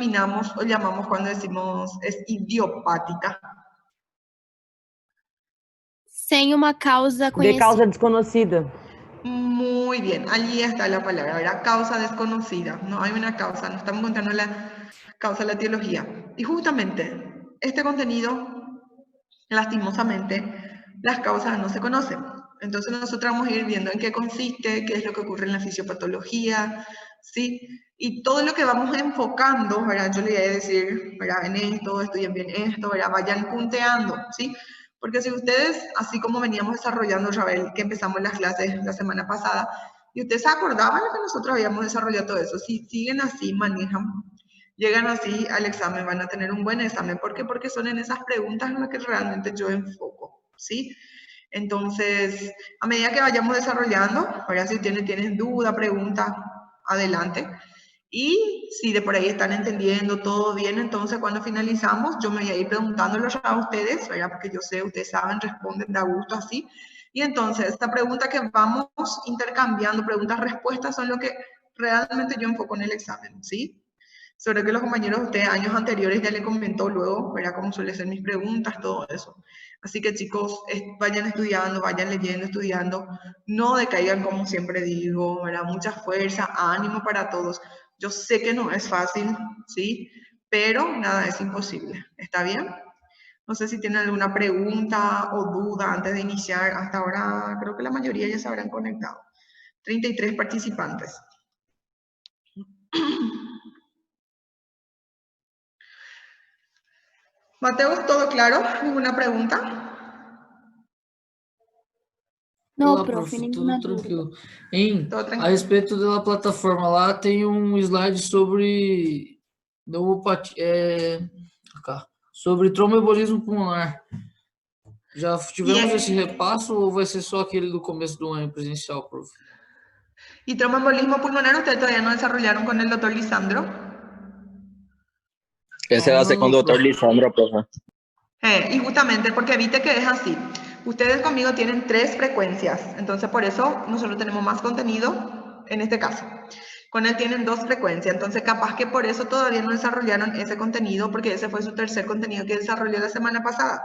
denominamos o llamamos cuando decimos es idiopática? Sem uma causa De conhecida. causa desconocida. Muy bien, allí está la palabra, ¿verdad? Causa desconocida. No hay una causa, no estamos encontrando la causa de la etiología. Y justamente este contenido, lastimosamente, las causas no se conocen. Entonces nosotros vamos a ir viendo en qué consiste, qué es lo que ocurre en la fisiopatología, ¿sí? Y todo lo que vamos enfocando, ¿verdad? Yo le voy a decir, ¿verdad? En esto, estudien bien esto, ¿verdad? Vayan punteando, ¿sí? Porque si ustedes, así como veníamos desarrollando, Rabel, que empezamos las clases la semana pasada, y ustedes se acordaban de que nosotros habíamos desarrollado todo eso, si siguen así, manejan, llegan así al examen, van a tener un buen examen. ¿Por qué? Porque son en esas preguntas en las que realmente yo enfoco, ¿sí? Entonces, a medida que vayamos desarrollando, ahora si tienen duda, pregunta, adelante. Y si de por ahí están entendiendo todo bien, entonces cuando finalizamos, yo me voy a ir preguntándolos a ustedes, ¿verdad? Porque yo sé, ustedes saben, responden de a gusto así. Y entonces, esta pregunta que vamos intercambiando, preguntas-respuestas, son lo que realmente yo enfoco en el examen, ¿sí? Sobre que los compañeros de ustedes años anteriores ya le comentó luego, ¿verdad? Cómo suelen ser mis preguntas, todo eso. Así que chicos, vayan estudiando, vayan leyendo, estudiando. No decaigan, como siempre digo, ¿verdad? Mucha fuerza, ánimo para todos. Yo sé que no es fácil, ¿sí? Pero nada es imposible. ¿Está bien? No sé si tienen alguna pregunta o duda antes de iniciar. Hasta ahora creo que la mayoría ya se habrán conectado. 33 participantes. Mateus, ¿todo claro? ¿Ninguna pregunta? Não, Olá, prof, prof, nenhuma tudo dúvida. tranquilo. Hein, Todo a tranquilo. respeito da plataforma lá, tem um slide sobre pneumopatia, sobre tromboembolismo pulmonar. Já tivemos esse repasso ou vai ser só aquele do começo do ano presencial, prof? ¿Y tromboembolismo pulmonar ustedes todavía no desarrollaron con el doctor Lisandro? Ese va a ser con No, doctor prof. Lisandro, profe. Y justamente porque viste que es así. Ustedes conmigo tienen 3 frecuencias, entonces por eso nosotros tenemos más contenido en este caso. Con él tienen 2 frecuencias, entonces capaz que por eso todavía no desarrollaron ese contenido, porque ese fue su tercer contenido que desarrolló la semana pasada.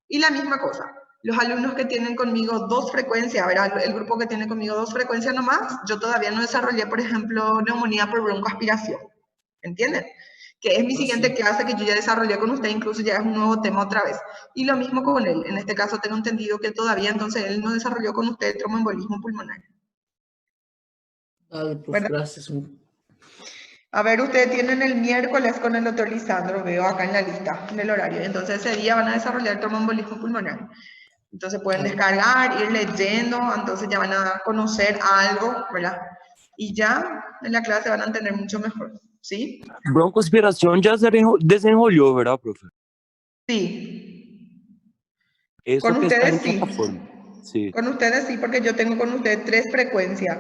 Y la misma cosa, los alumnos que tienen conmigo 2 frecuencias, ¿verdad? El grupo que tiene conmigo 2 frecuencias nomás, yo todavía no desarrollé, por ejemplo, neumonía por broncoaspiración. ¿Entienden? Que es mi siguiente clase que yo ya desarrollé con usted, incluso ya es un nuevo tema otra vez. Y lo mismo con él. En este caso tengo entendido que todavía entonces él no desarrolló con usted tromboembolismo pulmonar. Dale, prof, ¿Verdad? gracias. A ver, ustedes tienen el miércoles con el doctor Lisandro, veo acá en la lista, en el horario. Entonces ese día van a desarrollar tromboembolismo pulmonar. Entonces pueden descargar, ir leyendo, entonces ya van a conocer algo, ¿verdad? Y ya en la clase van a entender mucho mejor, ¿sí? Broncoaspiración ya se desenvolvió, ¿verdad, profe? Sí. Eso Con que está en ustedes sí. plataforma. Sí. Con ustedes sí, porque yo tengo con ustedes 3 frecuencias.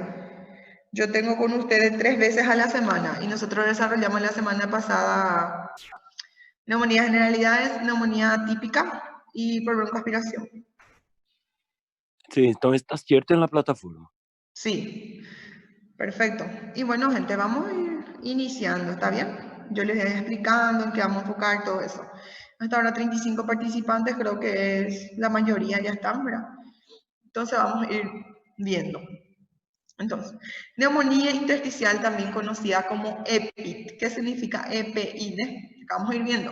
Yo tengo con ustedes 3 veces a la semana y nosotros desarrollamos la semana pasada neumonía generalidades, neumonía típica y por broncoaspiración. Sí, entonces está cierto en la plataforma. Sí, perfecto. Y bueno, gente, vamos a ir iniciando, ¿está bien? Yo les voy explicando en qué vamos a enfocar todo eso. Hasta ahora 35 participantes, creo que es la mayoría ya están, ¿verdad? Entonces vamos a ir viendo. Entonces, neumonía intersticial también conocida como EPID. ¿Qué significa EPID? Vamos a ir viendo.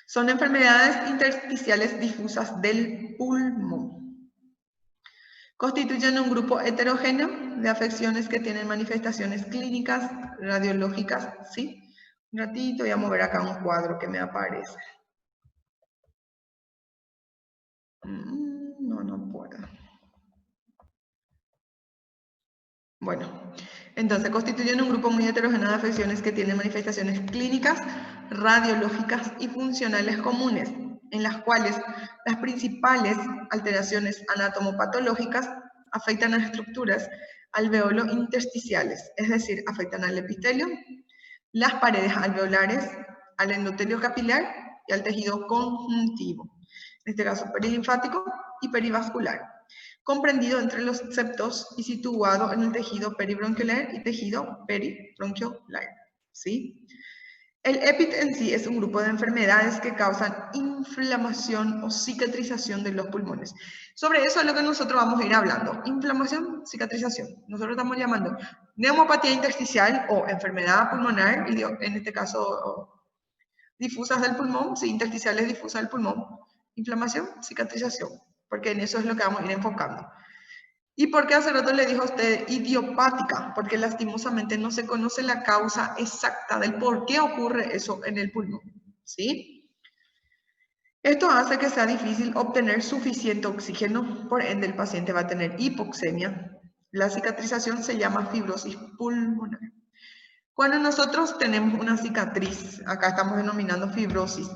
Son enfermedades intersticiales difusas del pulmón. Constituyen un grupo heterogéneo de afecciones que tienen manifestaciones clínicas, radiológicas, ¿sí? Un ratito voy a mover acá un cuadro que me aparece. No puedo. Bueno, entonces constituyen un grupo muy heterogéneo de afecciones que tienen manifestaciones clínicas, radiológicas y funcionales comunes, en las cuales las principales alteraciones anatomopatológicas afectan a las estructuras alveolo intersticiales, es decir, afectan al epitelio, las paredes alveolares, al endotelio capilar y al tejido conjuntivo, en este caso perilinfático y perivascular, comprendido entre los septos y situado en el tejido peribronquiolar y tejido peribronquiolar. ¿sí? El EPID en sí es un grupo de enfermedades que causan inflamación o cicatrización de los pulmones. Sobre eso es lo que nosotros vamos a ir hablando. Inflamación, cicatrización. Nosotros estamos llamando neumopatía intersticial o enfermedad pulmonar, y en este caso difusas del pulmón, sí, intersticiales difusas del pulmón. Inflamación, cicatrización, porque en eso es lo que vamos a ir enfocando. ¿Y por qué hace rato le dijo a usted idiopática? Porque lastimosamente no se conoce la causa exacta del por qué ocurre eso en el pulmón, ¿sí? Esto hace que sea difícil obtener suficiente oxígeno, por ende el paciente va a tener hipoxemia. La cicatrización se llama fibrosis pulmonar. Cuando nosotros tenemos una cicatriz, acá estamos denominando fibrosis,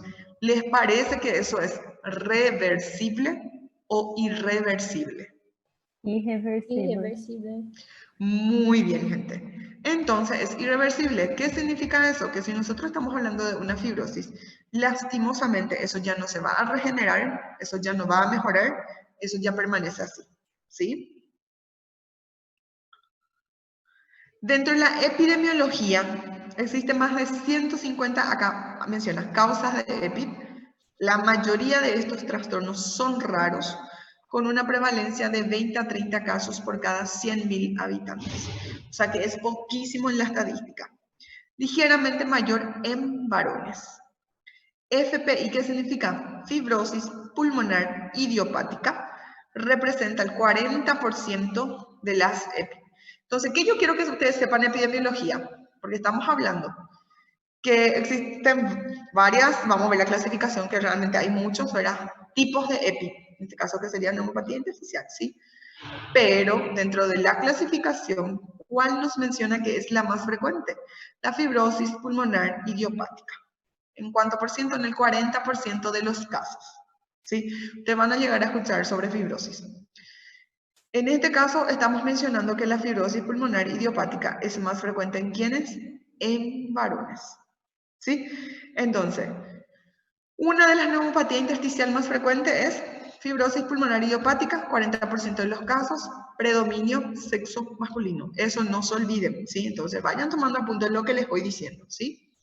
¿les parece que eso es reversible o irreversible? Irreversible. Muy bien, gente. Entonces, es irreversible. ¿Qué significa eso? Que si nosotros estamos hablando de una fibrosis, lastimosamente eso ya no se va a regenerar, eso ya no va a mejorar, eso ya permanece así, ¿sí? Dentro de la epidemiología, existen más de 150, acá menciona, causas de EPID. La mayoría de estos trastornos son raros, con una prevalencia de 20 a 30 casos por cada 100.000 habitantes. O sea que es poquísimo en la estadística. Ligeramente mayor en varones. FPI, ¿qué significa? Fibrosis pulmonar idiopática, representa el 40% de las EPI. Entonces, ¿qué yo quiero que ustedes sepan en epidemiología? Porque estamos hablando que existen varias, vamos a ver la clasificación, que realmente hay muchos, ¿verdad? Tipos de EPI, en este caso que sería neumopatía intersticial, ¿sí? Pero dentro de la clasificación, ¿cuál nos menciona que es la más frecuente? La fibrosis pulmonar idiopática. ¿En cuánto por ciento? En el 40% de los casos, ¿sí? Te van a llegar a escuchar sobre fibrosis. En este caso, estamos mencionando que la fibrosis pulmonar idiopática es más frecuente en ¿quiénes? En varones, ¿sí? Entonces, una de las neumopatías intersticial más frecuentes es fibrosis pulmonar idiopática, 40% de los casos, predominio sexo masculino. Eso no se olviden, ¿sí? Entonces, vayan tomando apunte de lo que les voy diciendo, ¿sí?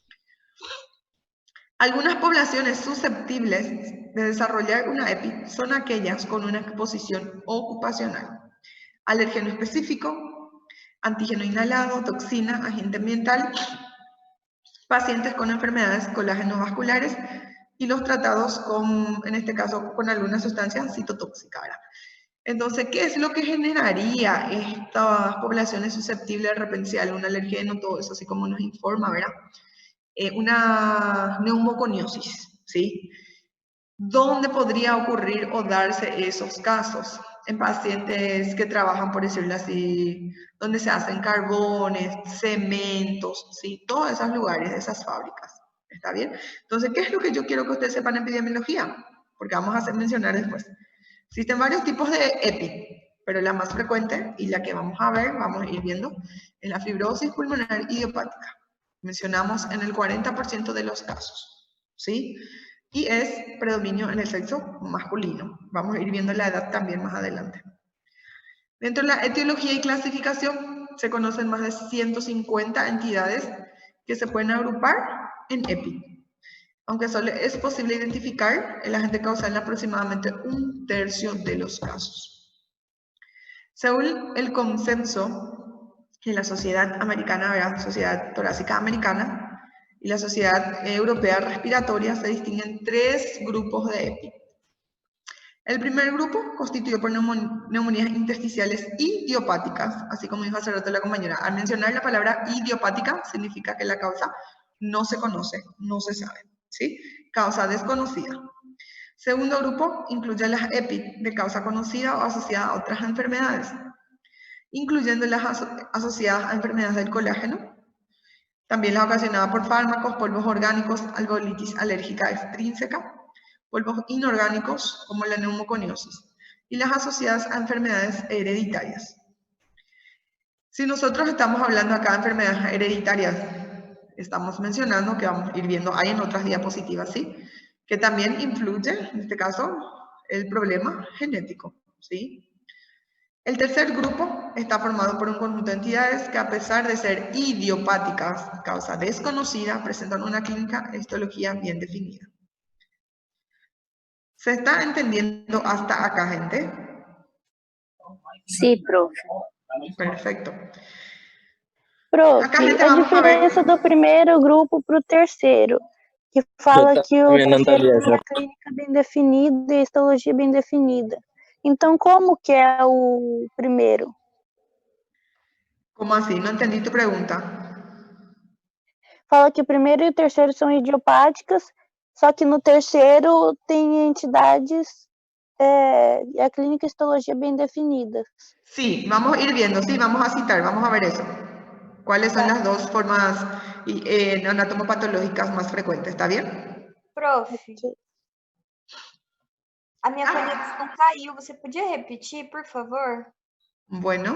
Algunas poblaciones susceptibles de desarrollar una EPI son aquellas con una exposición ocupacional. Alérgeno específico, antígeno inhalado, toxina, agente ambiental, pacientes con enfermedades colágeno-vasculares y los tratados con, en este caso, con alguna sustancia citotóxica, ¿verdad? Entonces, ¿qué es lo que generaría estas poblaciones susceptibles de repente a un alergeno, todo eso, así como nos informa, ¿verdad? Una neumoconiosis, ¿sí? ¿Dónde podría ocurrir o darse esos casos? En pacientes que trabajan, por decirlo así, donde se hacen carbones, cementos, ¿sí? Todos esos lugares, esas fábricas, ¿está bien? Entonces, ¿qué es lo que yo quiero que ustedes sepan en epidemiología? Porque vamos a mencionar después. Existen varios tipos de EPI, pero la más frecuente y la que vamos a ver, vamos a ir viendo, es la fibrosis pulmonar idiopática. Mencionamos en el 40% de los casos, ¿sí? Y es predominio en el sexo masculino. Vamos a ir viendo la edad también más adelante. Dentro de la etiología y clasificación se conocen más de 150 entidades que se pueden agrupar en EPI. Aunque solo es posible identificar el agente causal en aproximadamente 1/3 de los casos. Según el consenso en la Sociedad Americana, la Sociedad Torácica Americana y la Sociedad Europea Respiratoria, se distinguen 3 grupos de EPI. El primer grupo, constituido por neumonías intersticiales idiopáticas, así como dijo hace rato la compañera. Al mencionar la palabra idiopática, significa que la causa no se conoce, no se sabe, ¿sí? Causa desconocida. Segundo grupo, incluye las EPI de causa conocida o asociada a otras enfermedades, incluyendo las asociadas a enfermedades del colágeno, también las ocasionadas por fármacos, polvos orgánicos, alveolitis alérgica extrínseca, polvos inorgánicos como la neumoconiosis, y las asociadas a enfermedades hereditarias. Si nosotros estamos hablando acá de enfermedades hereditarias, estamos mencionando que vamos a ir viendo, hay en otras diapositivas, ¿sí? Que también influye, en este caso, el problema genético, ¿sí? El tercer grupo está formado por un conjunto de entidades que, a pesar de ser idiopáticas, causa desconocida, presentan una clínica e histología bien definida. ¿Se está entendiendo hasta acá, gente? Sí, profe. Perfecto. Prof, Acá, gente, a vamos a ver. diferença do primeiro grupo para o terceiro, que fala que o También, terceiro Natalia, tem a clínica bem definida e a histologia bem definida. Então, como que é o primeiro? ¿Cómo así? No entendí tu pregunta. Fala que o primeiro e o terceiro são idiopáticas, só que no terceiro tem entidades e a clínica e histologia bem definidas. Sí, vamos a ir viendo, sí, vamos a citar, vamos a ver eso. ¿Cuáles son las dos formas anatomopatológicas más frecuentes? ¿Está bien? Prof, a minha conexão caiu. Você podia repetir, por favor? Bueno,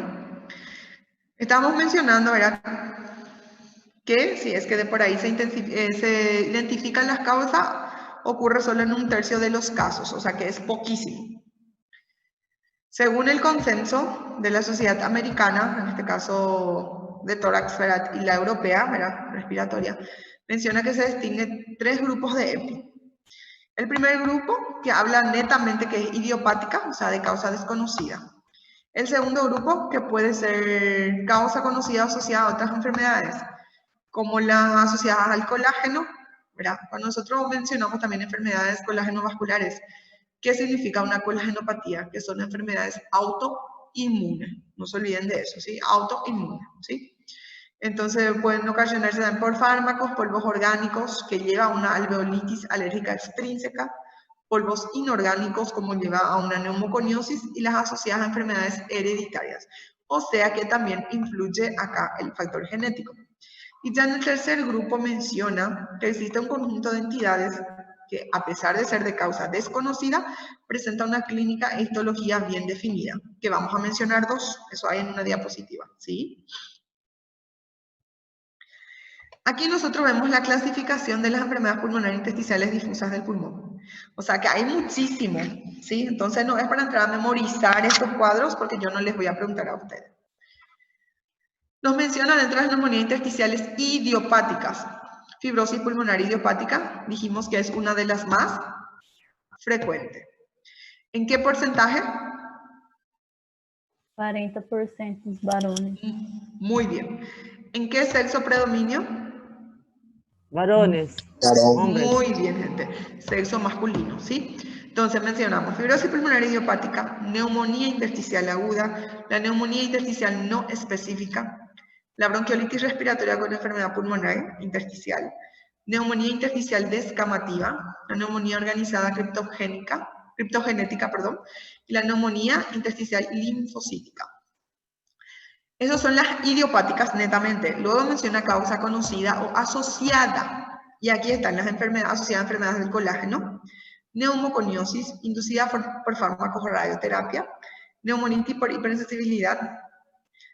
estamos mencionando, ¿verdad? Que si es que de por ahí se identifican las causas, ocurre solo en 1/3 de los casos, o sea que es poquísimo. Según el consenso de la Sociedad Americana, en este caso de tórax, ¿verdad? Y la europea, ¿verdad? Respiratoria, menciona que se distinguen 3 grupos de EPI. El primer grupo, que habla netamente que es idiopática, o sea, de causa desconocida. El segundo grupo, que puede ser causa conocida o asociada a otras enfermedades, como las asociadas al colágeno, ¿verdad? Cuando nosotros mencionamos también enfermedades colágeno-vasculares, ¿qué significa una colagenopatía? Que son enfermedades autoinmunes. No se olviden de eso, ¿sí? Autoinmunes, ¿sí? Entonces pueden ocasionarse también por fármacos, polvos orgánicos, que lleva a una alveolitis alérgica extrínseca, polvos inorgánicos, como lleva a una neumoconiosis, y las asociadas a enfermedades hereditarias. O sea que también influye acá el factor genético. Y ya en el tercer grupo menciona que existe un conjunto de entidades que, a pesar de ser de causa desconocida, presenta una clínica e histología bien definida, que vamos a mencionar 2, eso hay en una diapositiva, ¿sí? Aquí nosotros vemos la clasificación de las enfermedades pulmonares intersticiales difusas del pulmón. O sea que hay muchísimo, ¿sí? Entonces no es para entrar a memorizar estos cuadros porque yo no les voy a preguntar a ustedes. Nos mencionan entre las neumonías intersticiales idiopáticas. Fibrosis pulmonar idiopática, dijimos que es una de las más frecuentes. ¿En qué porcentaje? 40% dos varones. Muy bien. ¿En qué sexo predominio? Varones. Hombres. Muy bien, gente. Sexo masculino, ¿sí? Entonces mencionamos fibrosis pulmonar idiopática, neumonía intersticial aguda, la neumonía intersticial no específica, la bronquiolitis respiratoria con enfermedad pulmonar intersticial, neumonía intersticial descamativa, la neumonía organizada criptogenética, y la neumonía intersticial linfocítica. Esas son las idiopáticas netamente. Luego menciona causa conocida o asociada. Y aquí están las enfermedades asociadas a enfermedades del colágeno, neumoconiosis inducida por fármacos o radioterapia, neumonitis por hipersensibilidad,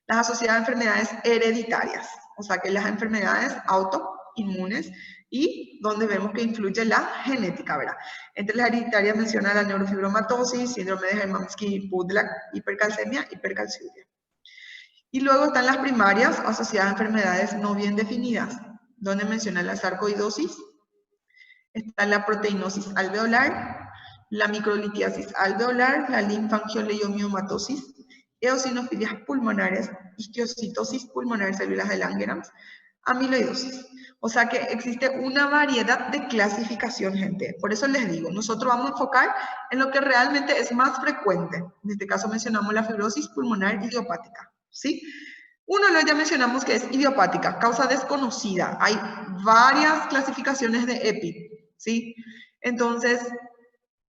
las asociadas a enfermedades hereditarias, o sea que las enfermedades autoinmunes y donde vemos que influye la genética, ¿verdad? Entre las hereditarias menciona la neurofibromatosis, síndrome de Hermansky-Pudlak, hipercalcemia, hipercalciuria. Y luego están las primarias asociadas a enfermedades no bien definidas, donde menciona la sarcoidosis, está la proteinosis alveolar, la microlitiasis alveolar, la linfangioliomyomatosis, eosinofilias pulmonares, histiocytosis pulmonar, células de Langerhans, amiloidosis. O sea que existe una variedad de clasificación, gente. Por eso les digo, nosotros vamos a enfocar en lo que realmente es más frecuente. En este caso mencionamos la fibrosis pulmonar idiopática, ¿sí? Uno ya mencionamos que es idiopática, causa desconocida. Hay varias clasificaciones de EPI, ¿sí? Entonces,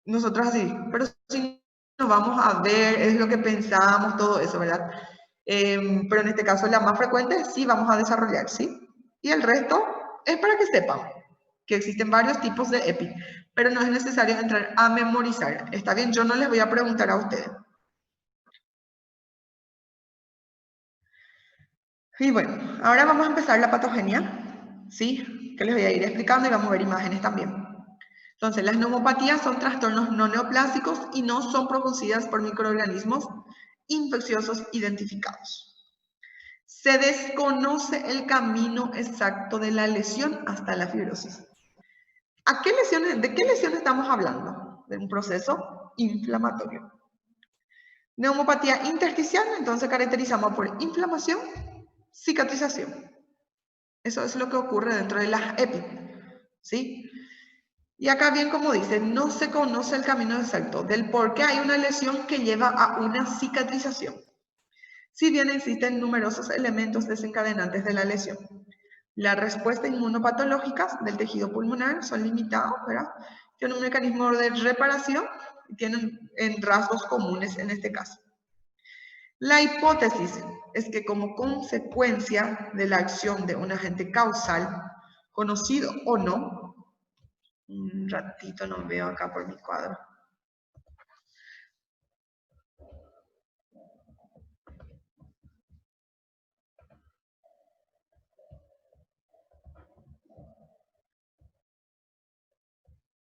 nosotros así, pero si nos vamos a ver, es lo que pensamos, todo eso, ¿verdad? Pero en este caso la más frecuente sí vamos a desarrollar, ¿sí? Y el resto es para que sepan que existen varios tipos de EPI, pero no es necesario entrar a memorizar. ¿Está bien? Yo no les voy a preguntar a ustedes. Y bueno, ahora vamos a empezar la patogenia, ¿sí? Que les voy a ir explicando y vamos a ver imágenes también. Entonces, las neumopatías son trastornos no neoplásicos y no son producidas por microorganismos infecciosos identificados. Se desconoce el camino exacto de la lesión hasta la fibrosis. ¿De qué lesiones estamos hablando? De un proceso inflamatorio. Neumopatía intersticial, entonces caracterizamos por inflamación, cicatrización. Eso es lo que ocurre dentro de las EPI, ¿sí? Y acá bien como dice, no se conoce el camino exacto del por qué hay una lesión que lleva a una cicatrización. Si bien existen numerosos elementos desencadenantes de la lesión. Las respuestas inmunopatológicas del tejido pulmonar son limitadas, ¿verdad? Tienen un mecanismo de reparación y tienen rasgos comunes en este caso. La hipótesis es que como consecuencia de la acción de un agente causal, conocido o no, un ratito no veo acá por mi cuadro.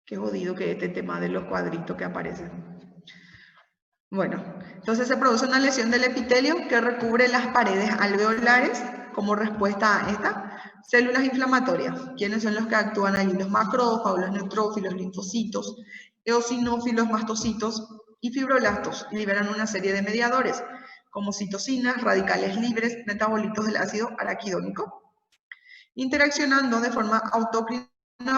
Qué jodido que este tema de los cuadritos que aparecen. Bueno, entonces se produce una lesión del epitelio que recubre las paredes alveolares como respuesta a esta. Células inflamatorias, ¿quiénes son los que actúan allí? Los macrófagos, los neutrófilos, linfocitos, eosinófilos, mastocitos y fibroblastos. Liberan una serie de mediadores, como citocinas, radicales libres, metabolitos del ácido araquidónico, interaccionando de forma autócrina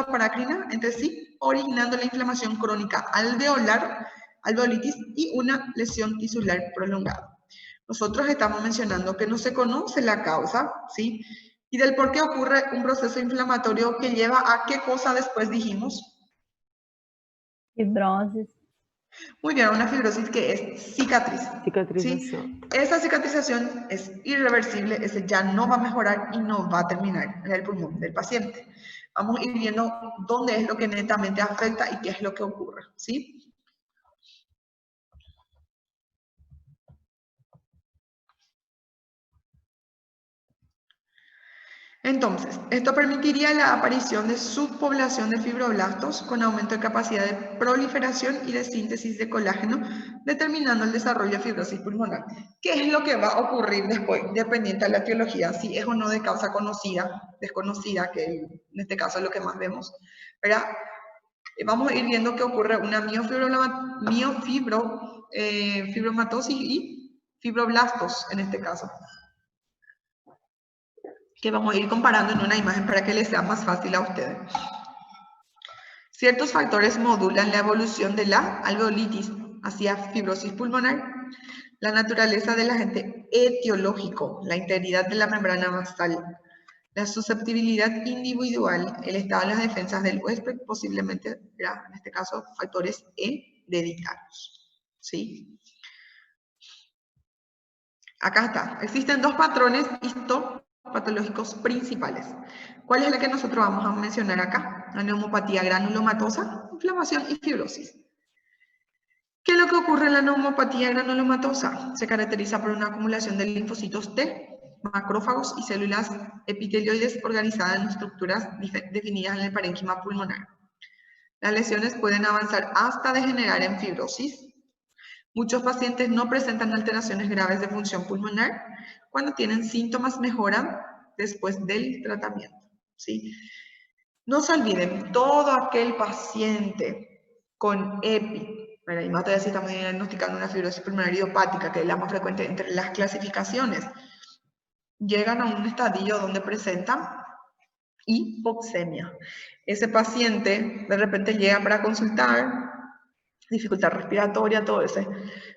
o parácrina entre sí, originando la inflamación crónica alveolar, alveolitis y una lesión tisular prolongada. Nosotros estamos mencionando que no se conoce la causa, ¿sí? Y del por qué ocurre un proceso inflamatorio que lleva a qué cosa después dijimos. Fibrosis. Muy bien, una fibrosis que es cicatriz. Cicatrización. ¿Sí? Esa cicatrización es irreversible, ese ya no va a mejorar y no va a terminar en el pulmón del paciente. Vamos a ir viendo dónde es lo que netamente afecta y qué es lo que ocurre, ¿sí? Entonces, esto permitiría la aparición de subpoblación de fibroblastos con aumento de capacidad de proliferación y de síntesis de colágeno, determinando el desarrollo de fibrosis pulmonar. ¿Qué es lo que va a ocurrir después, dependiente de la etiología, si es o no de causa conocida, desconocida, que en este caso es lo que más vemos, ¿verdad? Vamos a ir viendo que ocurre una miofibromatosis y fibroblastos en este caso, que vamos a ir comparando en una imagen para que les sea más fácil a ustedes. Ciertos factores modulan la evolución de la alveolitis hacia fibrosis pulmonar. La naturaleza del agente etiológico, la integridad de la membrana basal, la susceptibilidad individual, el estado de las defensas del huésped, posiblemente, en este caso, factores hereditarios. ¿Sí? Acá está. Existen dos patrones histopatológicos principales. ¿Cuál es la que nosotros vamos a mencionar acá? La neumopatía granulomatosa, inflamación y fibrosis. ¿Qué es lo que ocurre en la neumopatía granulomatosa? Se caracteriza por una acumulación de linfocitos T, macrófagos y células epitelioides organizadas en estructuras definidas en el parénquima pulmonar. Las lesiones pueden avanzar hasta degenerar en fibrosis. Muchos pacientes no presentan alteraciones graves de función pulmonar. Cuando tienen síntomas mejoran después del tratamiento, ¿sí? No se olviden, todo aquel paciente con EPI, y más todavía si estamos diagnosticando una fibrosis pulmonar idiopática, que es la más frecuente entre las clasificaciones, llegan a un estadio donde presentan hipoxemia. Ese paciente de repente llega para consultar, dificultad respiratoria, todo eso.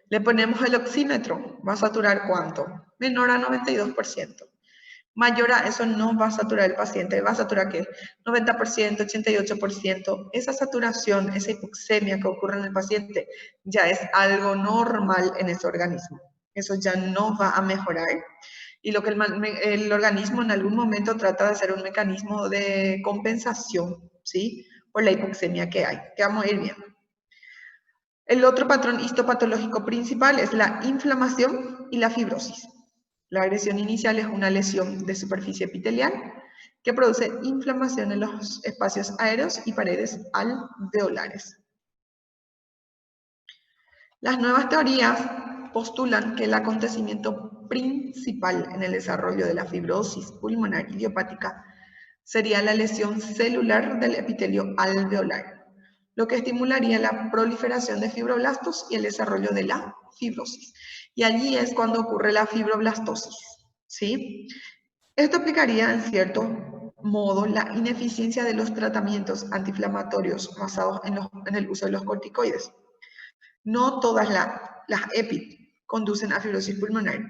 Le ponemos el oxímetro, ¿va a saturar cuánto? Menor a 92%. Mayor a eso no va a saturar el paciente, va a saturar ¿qué? 90%, 88%. Esa saturación, esa hipoxemia que ocurre en el paciente ya es algo normal en ese organismo. Eso ya no va a mejorar. Y lo que el organismo en algún momento trata de hacer un mecanismo de compensación, ¿sí? Por la hipoxemia que hay, que vamos a ir viendo. El otro patrón histopatológico principal es la inflamación y la fibrosis. La agresión inicial es una lesión de superficie epitelial que produce inflamación en los espacios aéreos y paredes alveolares. Las nuevas teorías postulan que el acontecimiento principal en el desarrollo de la fibrosis pulmonar idiopática sería la lesión celular del epitelio alveolar, lo que estimularía la proliferación de fibroblastos y el desarrollo de la fibrosis. Y allí es cuando ocurre la fibroblastosis, ¿sí? Esto explicaría, en cierto modo, la ineficiencia de los tratamientos antiinflamatorios basados en el uso de los corticoides. No todas las EPI conducen a fibrosis pulmonar.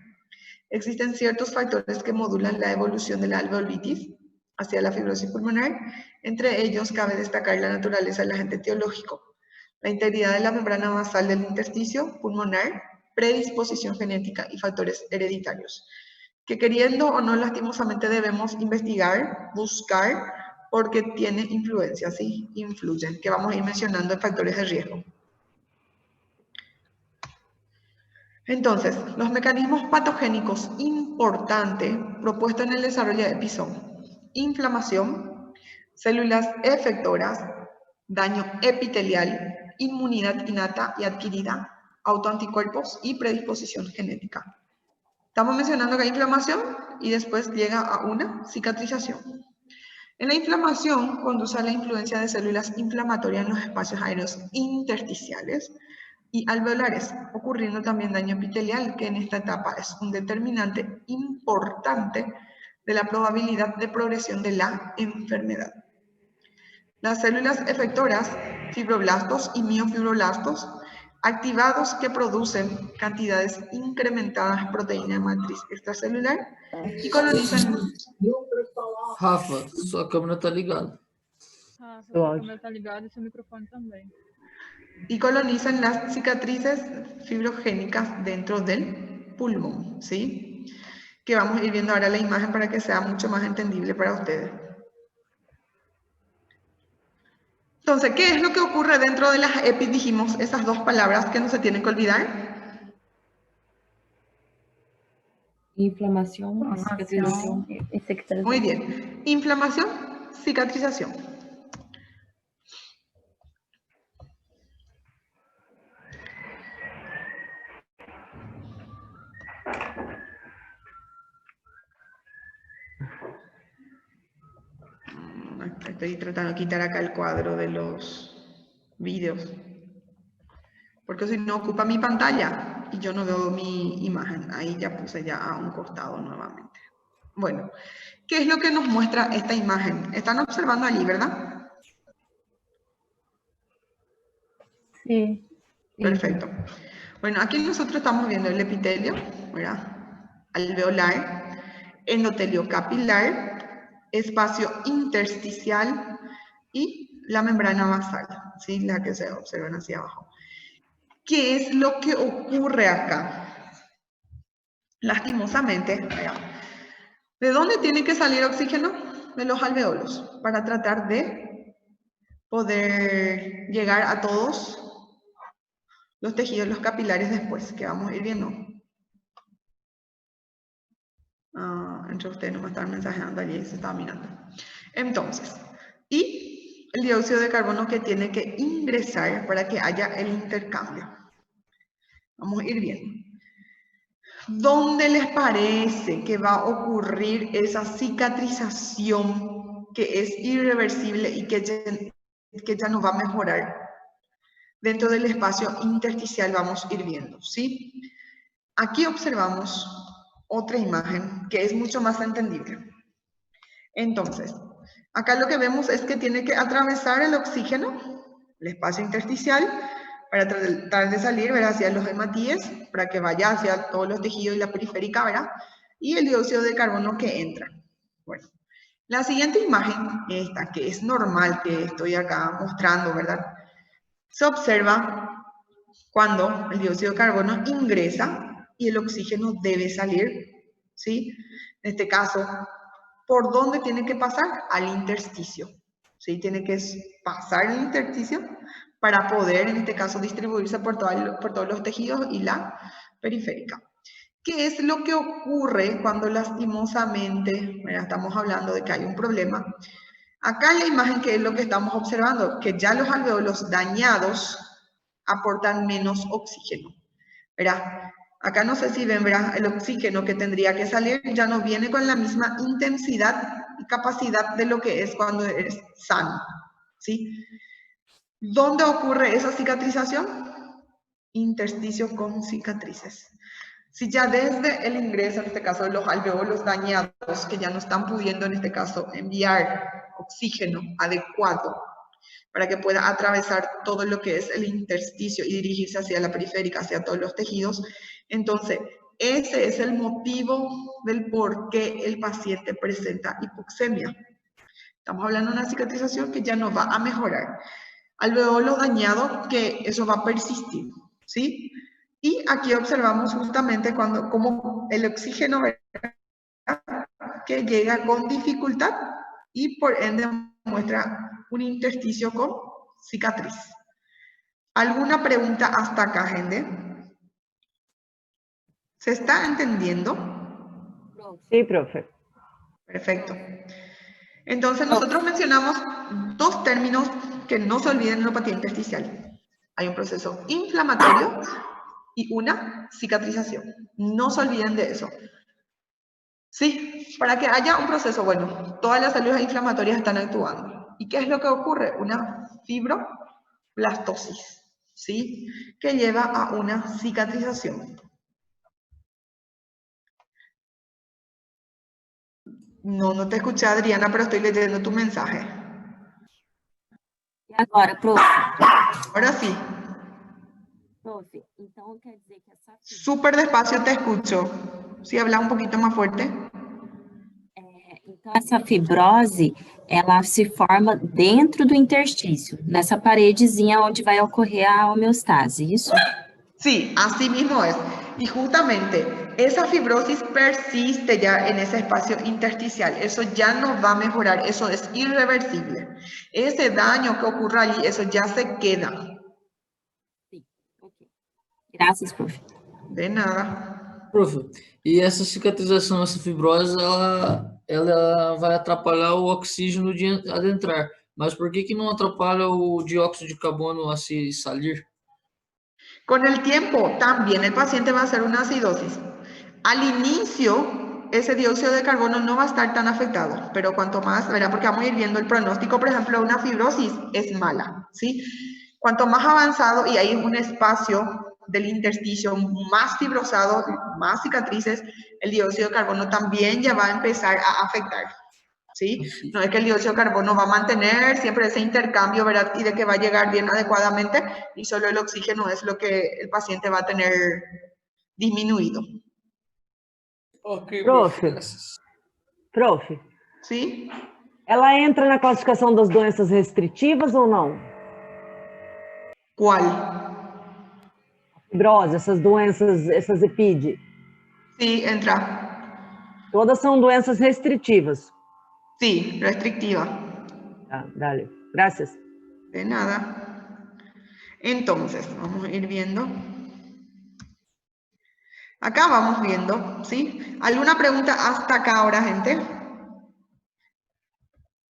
Existen ciertos factores que modulan la evolución de la alveolitis hacia la fibrosis pulmonar. Entre ellos cabe destacar la naturaleza del agente etiológico, la integridad de la membrana basal del intersticio pulmonar, predisposición genética y factores hereditarios, que queriendo o no lastimosamente debemos investigar, buscar, porque tiene influencia, ¿sí? Influyen, que vamos a ir mencionando factores de riesgo. Entonces, los mecanismos patogénicos importantes propuestos en el desarrollo de EPI son inflamación, células efectoras, daño epitelial, inmunidad innata y adquirida, autoanticuerpos y predisposición genética. Estamos mencionando que hay inflamación y después llega a una cicatrización. En la inflamación conduce a la influencia de células inflamatorias en los espacios aéreos intersticiales y alveolares, ocurriendo también daño epitelial, que en esta etapa es un determinante importante de la probabilidad de progresión de la enfermedad. Las células efectoras, fibroblastos y miofibroblastos, activados que producen cantidades incrementadas de proteína de matriz extracelular y colonizan... Rafa, sua câmera tá ligada. Ah, Eu sua acho. câmera tá ligada e seu microfone também. Y colonizan las cicatrices fibrogénicas dentro del pulmón, ¿sí? Que vamos a ir viendo ahora la imagen para que sea mucho más entendible para ustedes. Entonces, ¿qué es lo que ocurre dentro de las EPI? Dijimos esas dos palabras que no se tienen que olvidar. Inflamación, cicatrización. E cicatrização. Muy bien. Inflamación, cicatrización. Estoy tratando de quitar acá el cuadro de los vídeos, porque si no ocupa mi pantalla y yo no veo mi imagen. Ahí ya puse ya a un costado nuevamente. Bueno, ¿qué es lo que nos muestra esta imagen? Están observando allí, ¿verdad? Sí. Perfecto. Bueno, aquí nosotros estamos viendo el epitelio, ¿verdad? Alveolar, endotelio capilar, espacio intersticial y la membrana basal, ¿sí? La que se observan hacia abajo. ¿Qué es lo que ocurre acá? Lastimosamente, ¿verdad? ¿De dónde tiene que salir oxígeno? De los alveolos, para tratar de poder llegar a todos los tejidos, los capilares después, que vamos a ir viendo. Entre ustedes no me están mensajeando allí, se estaba mirando. Entonces, y el dióxido de carbono que tiene que ingresar para que haya el intercambio. Vamos a ir viendo. ¿Dónde les parece que va a ocurrir esa cicatrización que es irreversible y que ya no va a mejorar? Dentro del espacio intersticial vamos a ir viendo, ¿sí? Aquí observamos otra imagen que es mucho más entendible. Entonces, acá lo que vemos es que tiene que atravesar el oxígeno, el espacio intersticial, para tratar de salir, ¿verdad? Hacia los hematíes, para que vaya hacia todos los tejidos y la periférica, ¿verdad? Y el dióxido de carbono que entra. Bueno, la siguiente imagen, esta, que es normal que estoy acá mostrando, ¿verdad? Se observa cuando el dióxido de carbono ingresa y el oxígeno debe salir, ¿sí? En este caso, ¿por dónde tiene que pasar? Al intersticio, ¿sí? Tiene que pasar el intersticio para poder, en este caso, distribuirse por todos los tejidos y la periférica. ¿Qué es lo que ocurre cuando lastimosamente, mira, estamos hablando de que hay un problema? Acá en la imagen, ¿qué es lo que estamos observando? Que ya los alveolos dañados aportan menos oxígeno, ¿verdad? Acá no sé si ven, ¿verdad? El oxígeno que tendría que salir ya no viene con la misma intensidad y capacidad de lo que es cuando eres sano, ¿sí? ¿Dónde ocurre esa cicatrización? Intersticio con cicatrices. Si ya desde el ingreso, en este caso de los alveolos dañados, que ya no están pudiendo, en este caso, enviar oxígeno adecuado para que pueda atravesar todo lo que es el intersticio y dirigirse hacia la periférica, hacia todos los tejidos, entonces ese es el motivo del por qué el paciente presenta hipoxemia. Estamos hablando de una cicatrización que ya no va a mejorar. Alveolo dañado, que eso va a persistir, ¿sí? Y aquí observamos justamente cómo el oxígeno, ¿verdad?, que llega con dificultad y por ende muestra un intersticio con cicatriz. ¿Alguna pregunta hasta acá, gente? ¿Se está entendiendo? Sí, profe. Perfecto. Entonces nosotros mencionamos dos términos que no se olviden en neuropatía intersticial. Hay un proceso inflamatorio y una cicatrización. No se olviden de eso. Sí, para que haya un proceso, bueno, todas las células inflamatorias están actuando. ¿Y qué es lo que ocurre? Una fibroblastosis, ¿sí? Que lleva a una cicatrización. No te escuché, Adriana, pero estoy leyendo tu mensaje. E agora, prof? Ahora sí. Prof, então quer dizer que essa Súper despacio te escucho. Si hablas un poquito más fuerte. Então, essa fibrose, ela se forma dentro do interstício, nessa paredezinha onde vai ocorrer a homeostase, isso? Sí, así mismo es. Y justamente esa fibrosis persiste ya en ese espacio intersticial. Eso ya no va a mejorar, eso es irreversible. Ese daño que ocurra allí, eso ya se queda. Sim, ok. Graças, prof. De nada. Prof, e essa cicatrização, essa fibrose, ela vai atrapalhar o oxígeno de adentrar. Mas por que não atrapalha o dióxido de carbono a se salir? Con el tiempo también el paciente va a hacer una acidosis. Al inicio, ese dióxido de carbono no va a estar tan afectado, pero cuanto más, ¿verdad? Porque vamos a ir viendo el pronóstico, por ejemplo, de una fibrosis es mala, ¿sí? Cuanto más avanzado y hay un espacio del intersticio más fibrosado, más cicatrices, el dióxido de carbono también ya va a empezar a afectar, ¿sí? No es que el dióxido de carbono va a mantener siempre ese intercambio, ¿verdad? Y de que va a llegar bien adecuadamente y solo el oxígeno es lo que el paciente va a tener disminuido. Ok, Prof, ¿Sí? ela entra na classificação das doenças restritivas ou não? ¿Cuál? Fibrose, essas doenças, essas EPID. Sí, entra. Todas são doenças restritivas. Sí, restrictiva. Tá, dale. Gracias. De nada. Entonces, vamos a ir viendo. Acá vamos viendo, ¿sí? ¿Alguna pregunta hasta acá ahora, gente?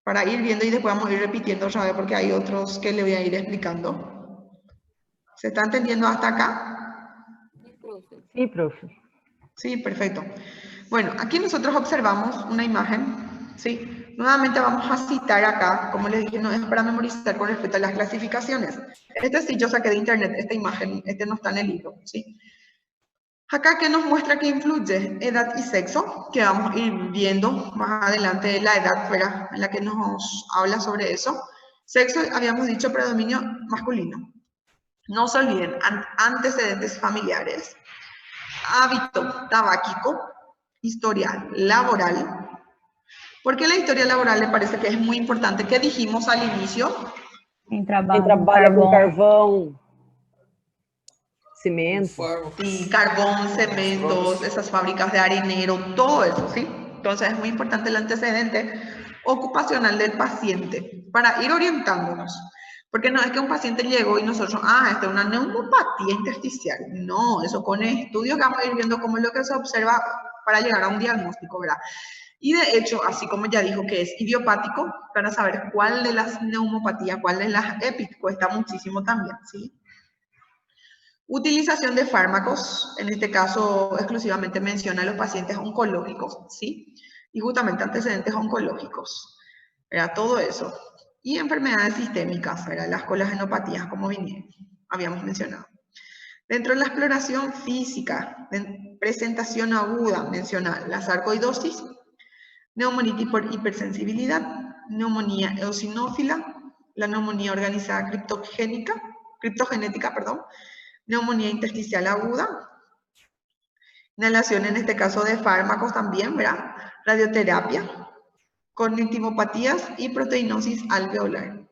Para ir viendo y después vamos a ir repitiendo otra vez porque hay otros que le voy a ir explicando. ¿Se está entendiendo hasta acá? Sí, profe. Sí, perfecto. Bueno, aquí nosotros observamos una imagen, ¿sí? Nuevamente vamos a citar acá, como les dije, no es para memorizar con respecto a las clasificaciones. Este sí yo saqué de internet, esta imagen, este no está en el libro, ¿sí? Acá que nos muestra que influye edad y sexo, que vamos a ir viendo más adelante la edad, ¿verdad?, en la que nos habla sobre eso. Sexo, habíamos dicho, predominio masculino. No se olviden, antecedentes familiares, hábito tabáquico, historial laboral. ¿Por qué la historia laboral le parece que es muy importante? ¿Qué dijimos al inicio? Quem Quem trabalha trabalha com carvão, cimento. Sí, carbón, cementos, esas fábricas de harinero, todo eso, ¿sí? Entonces es muy importante el antecedente ocupacional del paciente para ir orientándonos. Porque no es que un paciente llegó y nosotros, esta es una neumopatía intersticial. No, eso con estudios que vamos a ir viendo cómo es lo que se observa para llegar a un diagnóstico, ¿verdad? Y de hecho, así como ya dijo que es idiopático, para saber cuál de las neumopatías, cuál de las EPIC, cuesta muchísimo también, ¿sí? Utilización de fármacos, en este caso exclusivamente menciona a los pacientes oncológicos, ¿sí? Y justamente antecedentes oncológicos, era todo eso. Y enfermedades sistémicas, era las colagenopatías, como habíamos mencionado. Dentro de la exploración física, presentación aguda, menciona la sarcoidosis, neumonitis por hipersensibilidad, neumonía eosinófila, la neumonía organizada criptogenética, neumonía intersticial aguda, inhalación en este caso de fármacos también, ¿verdad? Radioterapia, cognitivopatías y proteinosis alveolar.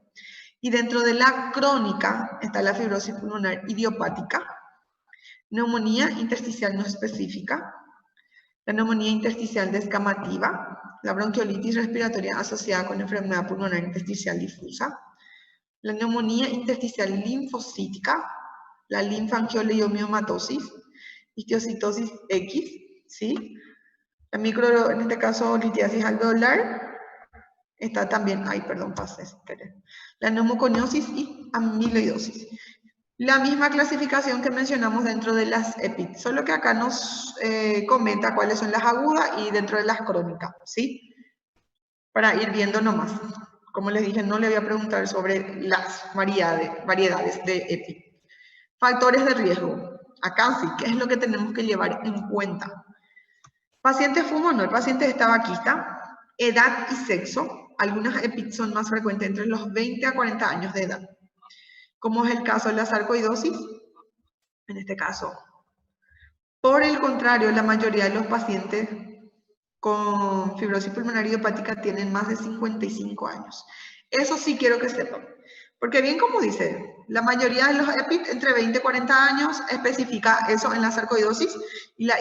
Y dentro de la crónica está la fibrosis pulmonar idiopática, neumonía intersticial no específica, la neumonía intersticial descamativa, la bronquiolitis respiratoria asociada con enfermedad pulmonar intersticial difusa, la neumonía intersticial linfocítica, la linfangioliomyomatosis, histiocytosis X, ¿sí? La en este caso, litiasis alveolar, está también, la neumoconiosis y amiloidosis. La misma clasificación que mencionamos dentro de las EPIC, solo que acá nos comenta cuáles son las agudas y dentro de las crónicas, ¿sí? Para ir viendo nomás. Como les dije, no le voy a preguntar sobre las variedades de EPIC. Factores de riesgo. Acá sí, ¿qué es lo que tenemos que llevar en cuenta? Paciente fumo, no, el paciente es tabaquista, edad y sexo. Algunas EPIC son más frecuentes entre los 20 a 40 años de edad, como es el caso de la sarcoidosis, en este caso. Por el contrario, la mayoría de los pacientes con fibrosis pulmonar idiopática tienen más de 55 años. Eso sí quiero que sepan. Porque bien como dice, la mayoría de los EPIC entre 20 y 40 años especifica eso en la sarcoidosis y la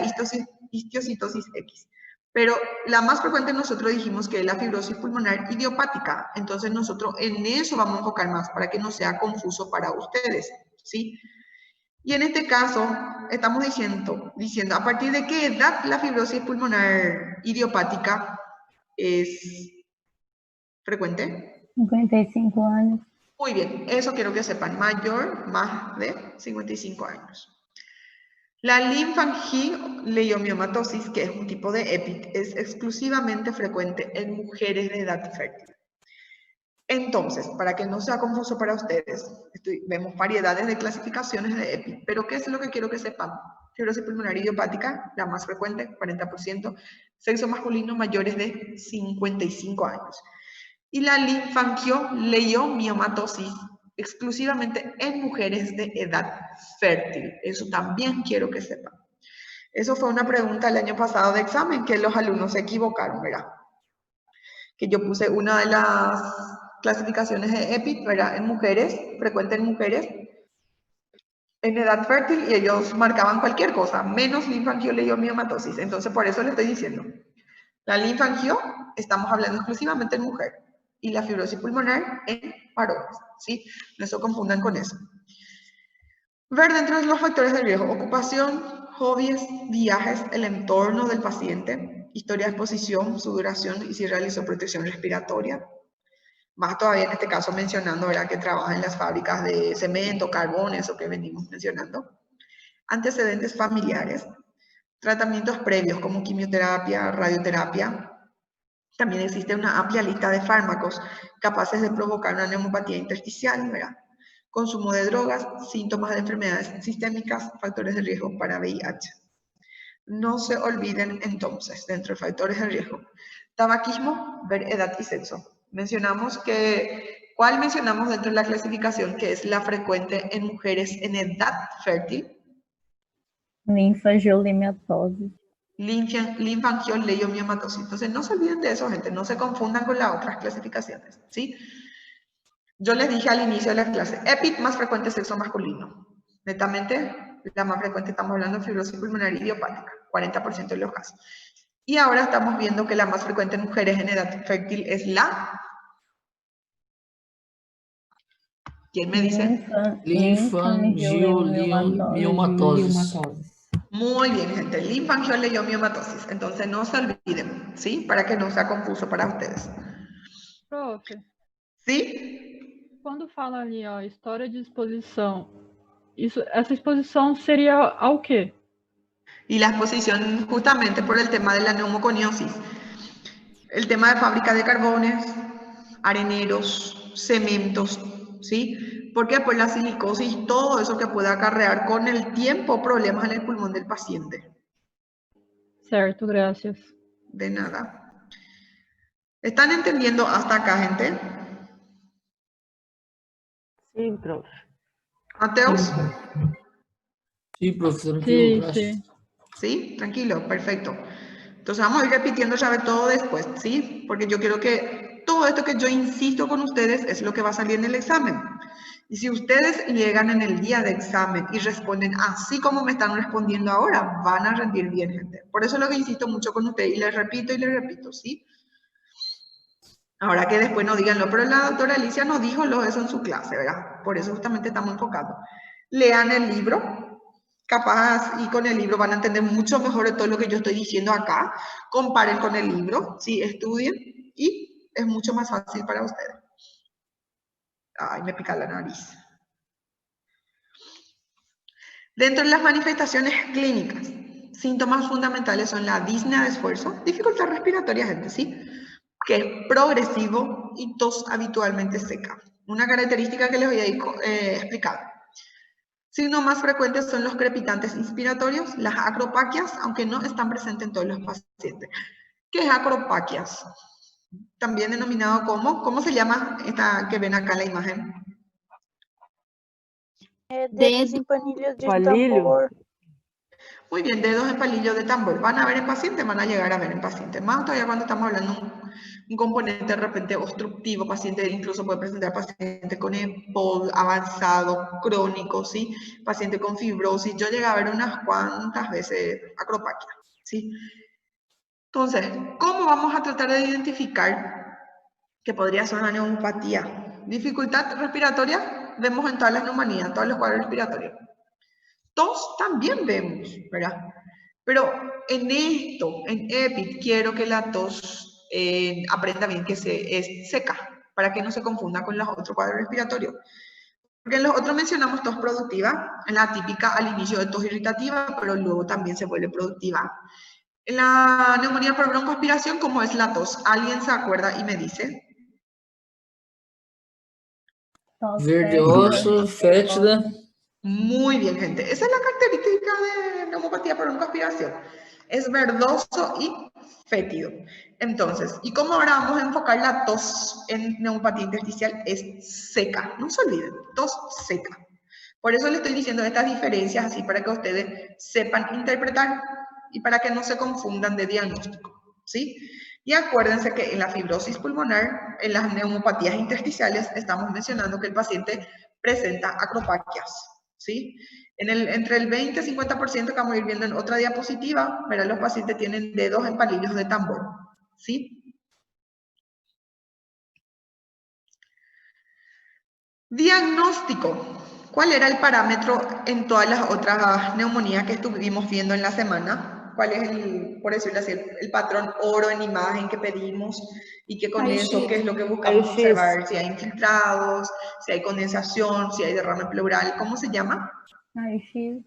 histiocytosis X. Pero la más frecuente nosotros dijimos que es la fibrosis pulmonar idiopática. Entonces nosotros en eso vamos a enfocar más para que no sea confuso para ustedes, ¿sí? Y en este caso estamos diciendo a partir de qué edad la fibrosis pulmonar idiopática es frecuente. 55 años. Muy bien, eso quiero que sepan, más de 55 años. La linfangioliomyomatosis, que es un tipo de EPIC, es exclusivamente frecuente en mujeres de edad fértil. Entonces, para que no sea confuso para ustedes, vemos variedades de clasificaciones de EPIC, pero ¿qué es lo que quiero que sepan? Fibrosis pulmonar idiopática, la más frecuente, 40%, sexo masculino mayores de 55 años. Y la linfangioliomyomatosis, exclusivamente en mujeres de edad fértil. Eso también quiero que sepan. Eso fue una pregunta el año pasado de examen que los alumnos se equivocaron, ¿verdad? Que yo puse una de las clasificaciones de EPIC, ¿verdad? En mujeres, frecuente en mujeres, en edad fértil, y ellos marcaban cualquier cosa, menos linfangioliomyomatosis. Entonces, por eso les estoy diciendo. La linfangio, estamos hablando exclusivamente en mujer, y la fibrosis pulmonar en varones, ¿sí? No se confundan con eso. Ver dentro de los factores de riesgo, ocupación, hobbies, viajes, el entorno del paciente, historia de exposición, su duración y si realizó protección respiratoria. Más todavía en este caso mencionando, ¿verdad?, que trabaja en las fábricas de cemento, carbón, eso que venimos mencionando. Antecedentes familiares, tratamientos previos como quimioterapia, radioterapia. También existe una amplia lista de fármacos capaces de provocar una neumopatía intersticial, ¿verdad? Consumo de drogas, síntomas de enfermedades sistémicas, factores de riesgo para VIH. No se olviden entonces, dentro de factores de riesgo, tabaquismo, ver edad y sexo. ¿Cuál mencionamos dentro de la clasificación que es la frecuente en mujeres en edad fértil? Linfangioliomatosis. Linfangioliomyomatosis. Entonces no se olviden de eso, gente, no se confundan con las otras clasificaciones, ¿sí? Yo les dije al inicio de la clase, EPIC más frecuente sexo masculino. Netamente, la más frecuente estamos hablando de fibrosis pulmonar idiopática, 40% de los casos. Y ahora estamos viendo que la más frecuente en mujeres en edad fértil es la... ¿Quién me dice? Linfangioliomyomatosis. Muy bien, gente. Linfangioliomyomatosis. Entonces no se olviden, ¿sí? Para que no sea confuso para ustedes. Profe, ¿Sí? quando fala ali, ó, história de exposição essa exposição seria ao quê? Y la exposición justamente por el tema de la neumoconiosis. El tema de fábrica de carbones, areneros, cementos, ¿sí? ¿Por qué? Por la silicosis, todo eso que puede acarrear con el tiempo problemas en el pulmón del paciente. Certo, gracias. De nada. ¿Están entendiendo hasta acá, gente? Sí, profe. ¿Mateos? Sí, profe, tranquilo, Sim, gracias. sim. ¿Sí? Tranquilo, perfecto. Entonces vamos a ir repitiendo ya de todo después, ¿sí? Porque yo quiero que todo esto que yo insisto con ustedes es lo que va a salir en el examen. Y si ustedes llegan en el día de examen y responden así como me están respondiendo ahora, van a rendir bien, gente. Por eso es lo que insisto mucho con ustedes y les repito, ¿sí? Ahora que después no díganlo, pero la doctora Alicia no dijo eso en su clase, ¿verdad? Por eso justamente estamos enfocados. Lean el libro, capaz y con el libro van a entender mucho mejor de todo lo que yo estoy diciendo acá. Comparen con el libro, ¿sí? Estudien y es mucho más fácil para ustedes. Ay, me pica la nariz. Dentro de las manifestaciones clínicas, síntomas fundamentales son la disnea de esfuerzo, dificultad respiratoria, gente, ¿sí? Que es progresivo y tos habitualmente seca. Una característica que les voy a ir explicando. Signos más frecuentes son los crepitantes inspiratorios, las acropaquias, aunque no están presentes en todos los pacientes. ¿Qué es acropaquias? También denominado como, ¿cómo se llama esta que ven acá en la imagen? Dedos em panilhas de Palilho. tambor. Muy bien, dedos en palillo de tambor. ¿Van a ver en pacientes? Van a llegar a ver en pacientes. Más todavía cuando estamos hablando de un componente de repente obstructivo, paciente incluso puede presentar paciente con EPOL avanzado, crónico, ¿sí? Paciente con fibrosis. Yo llegué a ver unas cuantas veces acropaquia, ¿sí? Entonces, ¿cómo vamos a tratar de identificar que podría ser una neumopatía? Dificultad respiratoria, vemos en todas las neumonías, en todos los cuadros respiratorios. Tos también vemos, ¿verdad? Pero en esto, en EPID, quiero que la tos aprenda bien que es seca, para que no se confunda con los otros cuadros respiratorios. Porque en los otros mencionamos tos productiva, en la típica al inicio de tos irritativa, pero luego también se vuelve productiva. En la neumonía por broncoaspiración, ¿cómo es la tos? ¿Alguien se acuerda y me dice? Verdoso, fétida. Muy bien, gente. Esa es la característica de neumopatía por broncoaspiración. Es verdoso y fétido. Entonces, ¿y cómo ahora vamos a enfocar la tos en neumopatía intersticial? Es seca. No se olviden, tos seca. Por eso les estoy diciendo estas diferencias así para que ustedes sepan interpretar y para que no se confundan de diagnóstico, ¿sí? Y acuérdense que en la fibrosis pulmonar, en las neumopatías intersticiales, estamos mencionando que el paciente presenta acropaquias, ¿sí? Entre el 20 y 50% que vamos a ir viendo en otra diapositiva, verán los pacientes tienen dedos en palillos de tambor, ¿sí? Diagnóstico. ¿Cuál era el parámetro en todas las otras neumonías que estuvimos viendo en la semana? ¿Cuál es el, por decirlo así, el patrón oro en imagen que pedimos? Y que con eso, ¿qué es lo que buscamos observar? Si hay infiltrados, si hay condensación, si hay derrame pleural, ¿cómo se llama? Raio-X.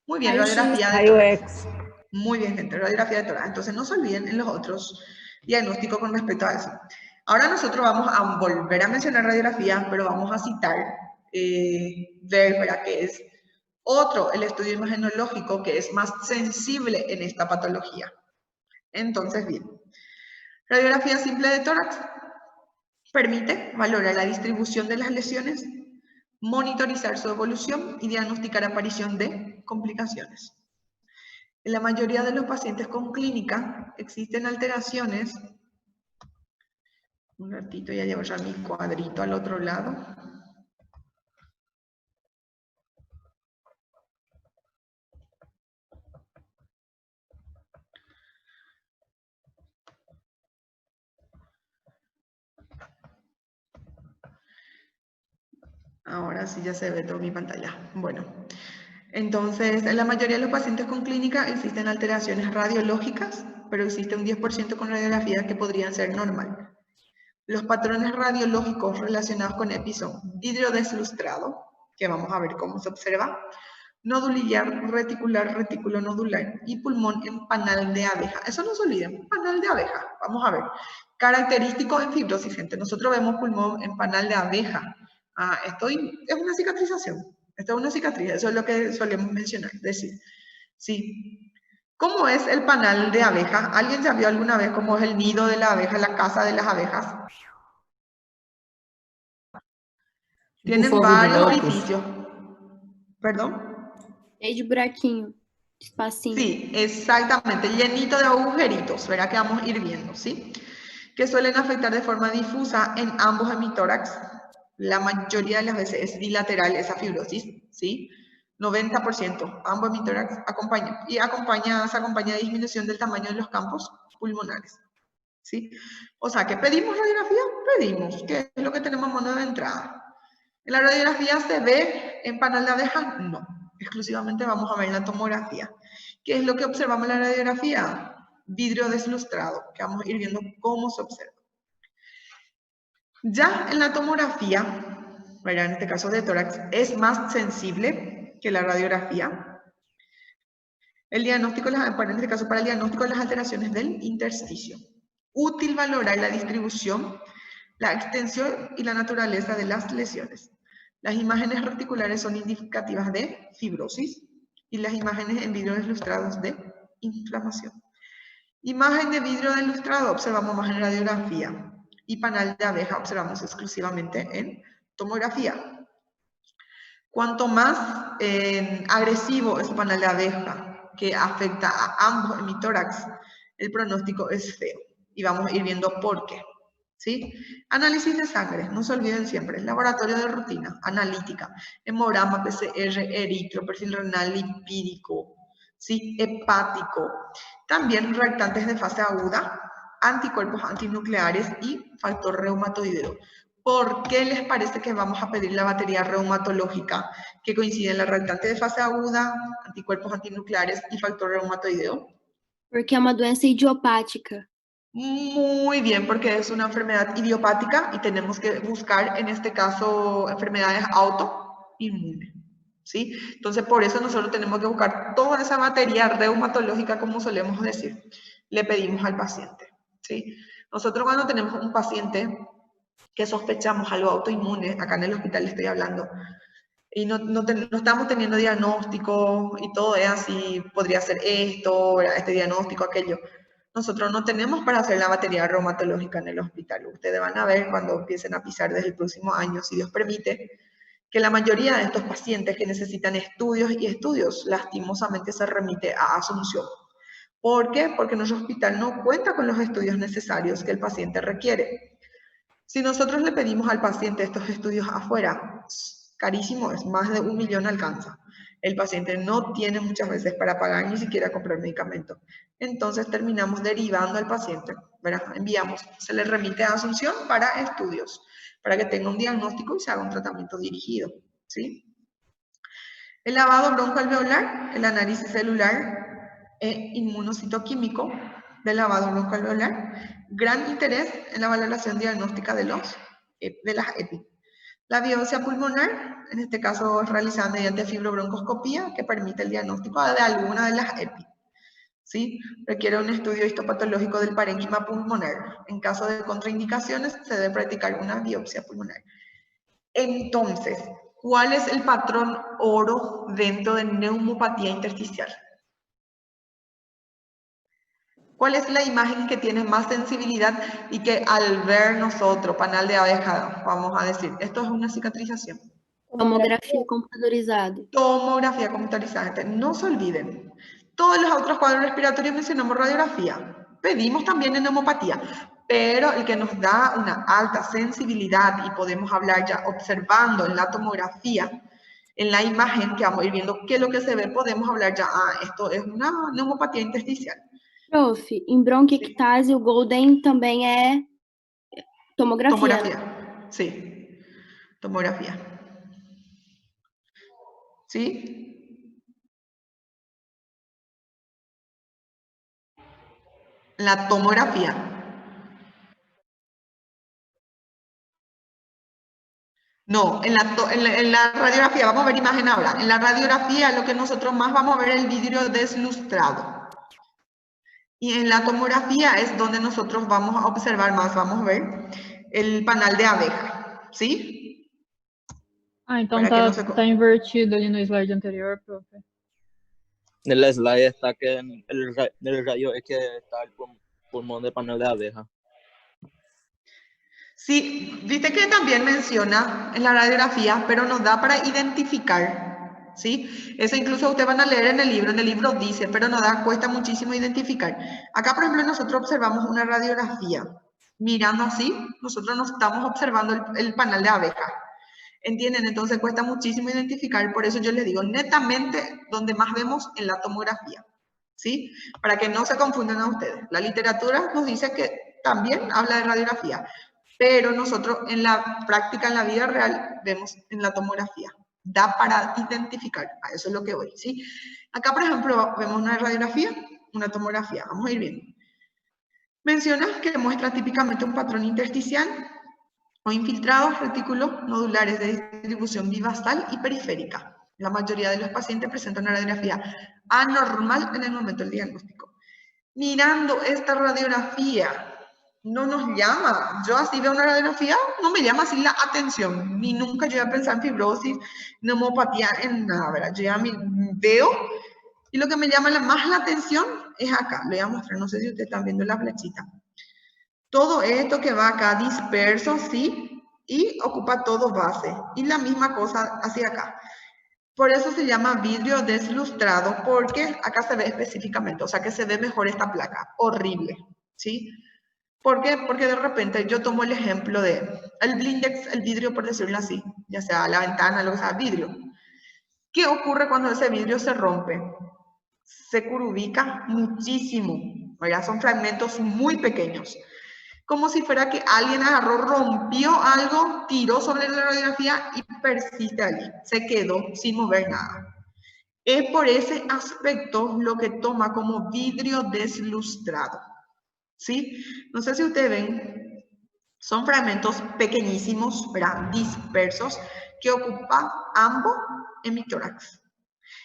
Muy bien, radiografía de tórax. Raio-X. Muy bien, gente, radiografía de tórax. Entonces no se olviden en los otros diagnósticos con respecto a eso. Ahora nosotros vamos a volver a mencionar radiografía, pero vamos a citar, ¿verdad? Que es otro, el estudio imagenológico, que es más sensible en esta patología. Entonces, bien, radiografía simple de tórax permite valorar la distribución de las lesiones, monitorizar su evolución y diagnosticar aparición de complicaciones. En la mayoría de los pacientes con clínica existen alteraciones. Un ratito, ya llevo ya mi cuadrito al otro lado. Ahora sí ya se ve toda mi pantalla. Bueno, entonces en la mayoría de los pacientes con clínica existen alteraciones radiológicas, pero existe un 10% con radiografía que podrían ser normal. Los patrones radiológicos relacionados con EPI son vidrio deslustrado, que vamos a ver cómo se observa, nodulillar, reticular, retículo nodular y pulmón en panal de abeja. Eso no se olviden, panal de abeja. Vamos a ver. Característico en fibrosis, gente. Nosotros vemos pulmón en panal de abeja. Esto es una cicatrización. Esto es una cicatriz. Eso es lo que solemos mencionar, decir. Sí. ¿Cómo es el panal de abeja? ¿Alguien ya vio alguna vez cómo es el nido de la abeja, la casa de las abejas? Tienen Forma de varios blocos. orificios. ¿Perdón? Cheio de buraquinho, de espacinho. Sí, exactamente, llenito de agujeritos, ¿verdad? Que vamos a ir viendo, ¿sí? Que suelen afectar de forma difusa en ambos hemitórax. La mayoría de las veces es bilateral esa fibrosis, ¿sí? 90%, ambos hemitórax acompañan. Y se acompaña de disminución del tamaño de los campos pulmonares, ¿sí? O sea, ¿que pedimos radiografía? Pedimos, ¿qué es lo que tenemos a mano de entrada? ¿En la radiografía se ve en panal de abeja? No, exclusivamente vamos a ver en la tomografía. ¿Qué es lo que observamos en la radiografía? Vidrio deslustrado, que vamos a ir viendo cómo se observa. Ya en la tomografía, ¿verdad? En este caso de tórax, es más sensible que la radiografía. El diagnóstico, en este caso para el diagnóstico de las alteraciones del intersticio. Útil valorar la distribución, la extensión y la naturaleza de las lesiones. Las imágenes reticulares son indicativas de fibrosis y las imágenes en vidrio deslustrados de inflamación. Imagen de vidrio deslustrado observamos más en radiografía y panal de abeja observamos exclusivamente en tomografía. Cuanto más agresivo es panal de abeja, que afecta a ambos hemitórax, el pronóstico es feo. Y vamos a ir viendo por qué. ¿Sí? Análisis de sangre, no se olviden siempre, laboratorio de rutina, analítica, hemograma, PCR, eritro, perfil renal lipídico, ¿sí? Hepático, también reactantes de fase aguda, anticuerpos antinucleares y factor reumatoideo. ¿Por qué les parece que vamos a pedir la batería reumatológica que coincide en la reactante de fase aguda, anticuerpos antinucleares y factor reumatoideo? Porque é uma doença idiopática. Muy bien, porque es una enfermedad idiopática y tenemos que buscar, en este caso, enfermedades autoinmunes, ¿sí? Entonces, por eso nosotros tenemos que buscar toda esa batería reumatológica, como solemos decir. Le pedimos al paciente, ¿sí? Nosotros cuando tenemos un paciente que sospechamos algo autoinmune, acá en el hospital estoy hablando, y no estamos teniendo diagnóstico y todo es así, podría ser esto, este diagnóstico, aquello. Nosotros no tenemos para hacer la batería reumatológica en el hospital. Ustedes van a ver cuando empiecen a pisar desde el próximo año, si Dios permite, que la mayoría de estos pacientes que necesitan estudios y estudios, lastimosamente se remite a Asunción. ¿Por qué? Porque nuestro hospital no cuenta con los estudios necesarios que el paciente requiere. Si nosotros le pedimos al paciente estos estudios afuera, carísimo, es más de 1 millón alcanza. El paciente no tiene muchas veces para pagar ni siquiera comprar medicamento. Entonces terminamos derivando al paciente, ¿verdad? Enviamos, se le remite a Asunción para estudios, para que tenga un diagnóstico y se haga un tratamiento dirigido, ¿sí? El lavado broncoalveolar, el análisis celular e inmunocitoquímico del lavado broncoalveolar, gran interés en la valoración diagnóstica de las EPI. La biopsia pulmonar, en este caso es realizada mediante fibrobroncoscopía, que permite el diagnóstico de alguna de las EPI. ¿Sí? Requiere un estudio histopatológico del parénquima pulmonar. En caso de contraindicaciones, se debe practicar una biopsia pulmonar. Entonces, ¿cuál es el patrón oro dentro de neumopatía intersticial? ¿Cuál es la imagen que tiene más sensibilidad y que al ver nosotros, panal de abeja, vamos a decir, esto es una cicatrización? Tomografia computadorizada. Tomografía computarizada. No se olviden. Todos los otros cuadros respiratorios mencionamos radiografía. Pedimos también en neumopatía. Pero el que nos da una alta sensibilidad y podemos hablar ya observando en la tomografía, en la imagen que vamos a ir viendo qué es lo que se ve, podemos hablar ya, esto es una neumopatía intersticial. Prof, em bronquiectase o Golden também é tomografia. Tomografía, sí. Tomografía. ¿Sí? La tomografía. No, en la radiografía, vamos a ver imagen ahora. En la radiografía lo que nosotros más vamos a ver es el vidrio deslustrado. Y en la tomografía es donde nosotros vamos a observar más, vamos a ver el panal de abeja, ¿sí? Ah, então Para que no se tá invertido ali no slide anterior, profe. En el slide está que en el rayo X está el pulmón de panal de abeja. Sí, viste que también menciona en la radiografía, pero nos da para identificar, ¿sí? Eso incluso ustedes van a leer en el libro dice, pero nos cuesta muchísimo identificar. Acá, por ejemplo, nosotros observamos una radiografía. Mirando así, nosotros nos estamos observando el panal de abeja. ¿Entienden? Entonces cuesta muchísimo identificar, por eso yo les digo, netamente donde más vemos en la tomografía, ¿sí? Para que no se confundan a ustedes. La literatura nos dice que también habla de radiografía, pero nosotros en la práctica, en la vida real, vemos en la tomografía. Da para identificar, a eso es lo que voy, ¿sí? Acá, por ejemplo, vemos una radiografía, una tomografía, vamos a ir viendo. Menciona que muestra típicamente un patrón intersticial o infiltrados retículos nodulares de distribución bivasal y periférica. La mayoría de los pacientes presentan una radiografía anormal en el momento del diagnóstico. Mirando esta radiografía, no nos llama. Yo así veo una radiografía, no me llama así la atención. Ni nunca yo voy a pensar en fibrosis, neumopatía, en nada, ¿verdad? Yo ya veo y lo que me llama más la atención es acá. Le voy a mostrar, no sé si ustedes están viendo la flechita. Todo esto que va acá disperso, ¿sí? Y ocupa todo base. Y la misma cosa hacia acá. Por eso se llama vidrio deslustrado, porque acá se ve específicamente, o sea que se ve mejor esta placa. Horrible, ¿sí? ¿Por qué? Porque de repente yo tomo el ejemplo de el blindex, el vidrio, por decirlo así, ya sea la ventana, lo que sea, vidrio. ¿Qué ocurre cuando ese vidrio se rompe? Se curubica muchísimo, ¿verdad? Son fragmentos muy pequeños. Como si fuera que alguien agarró, rompió algo, tiró sobre la radiografía y persiste allí. Se quedó sin mover nada. Es por ese aspecto lo que toma como vidrio deslustrado. ¿Sí? No sé si ustedes ven, son fragmentos pequeñísimos, ¿verdad? Dispersos, que ocupan ambos hemitórax.